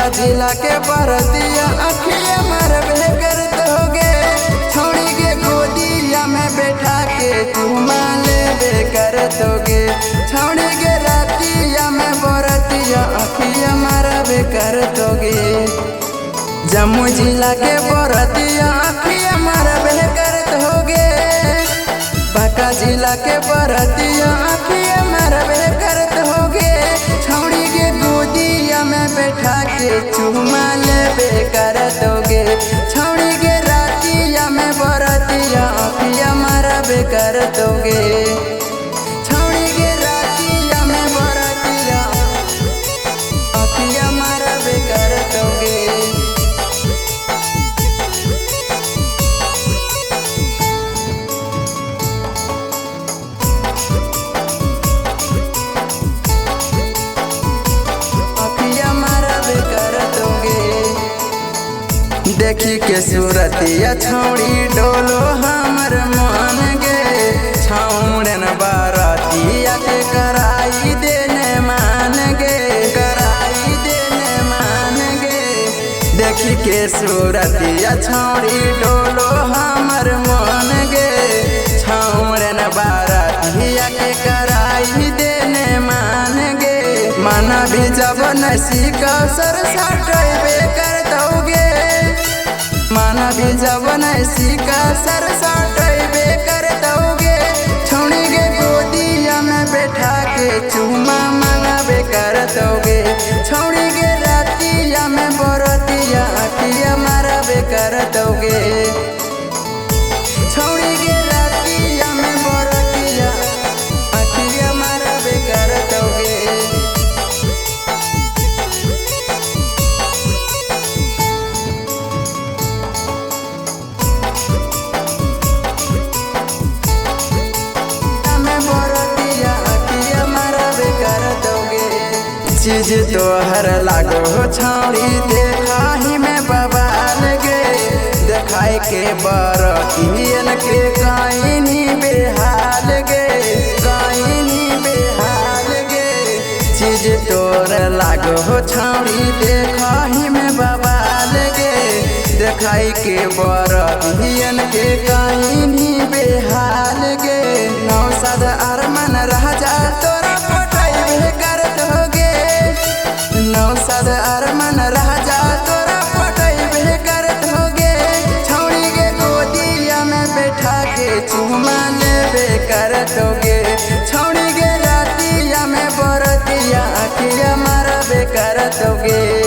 बाका जिला के बरतिया अखिया मरबे करत होगे। छोड़ी के गोदिया में बैठा के चुमा लेबे करत होगे। छोड़ी के रातिया में बरतिया अखिया मरबे करत होगे। जम्मू जिला के बरतिया अखिया मरबे करत होगे। बाका जिला के बरतिया अखिया मरबे करत होगे। छौड़ी के गोदिया में बैठा के चुमा लेबे करत होगे। छौड़ी के रातिया में बरतिया अखिया मरबे करत होगे। छौड़ी के रातिया में बरतिया अखिया मरबे करत होगे। देखी के सूरतिया छौड़ी डोलो हमर मन गे। छौड़न बारातिया के कराई देने मान गे। कराई देने मान गे। देखी के सूरतिया छौड़ी डोलो हमर मन गे। छौड़न बारातिया के कराई देने मान गे। माना भी जब नसी का सर सटबे कर दोगे। माना भी जब नसी का सर सटबे कर दोगे। छौड़ी के गोदिया में बैठा के चुमा मांगबे कर दोगे। छौड़ी के रातिया में बरतिया अखिया मरबे कर दोगे। छौड़ी के रातिया में बरतिया अखिया मरबे कर दोगे। चीज तोहर लागो छौड़ी देखाही में बवाल गे। देखाई के बरतियन के काइनी बेहाल गे। काइनी बेहाल गे। चीज तोर लागो छौड़ी देखाही में बवाल गे। देखाई के बरतियन के काइनी बेहाल गे। नौसद अरमन राजा तोरा पटैबे करत होगे। नौसद अरमन राजा तोरा पटैबे करत होगे। छौड़ी के गोदिया में बैठा के चुमा लेबे करत होगे। छौड़ी के रातिया में बरतिया अखिया मरबे करत होगे।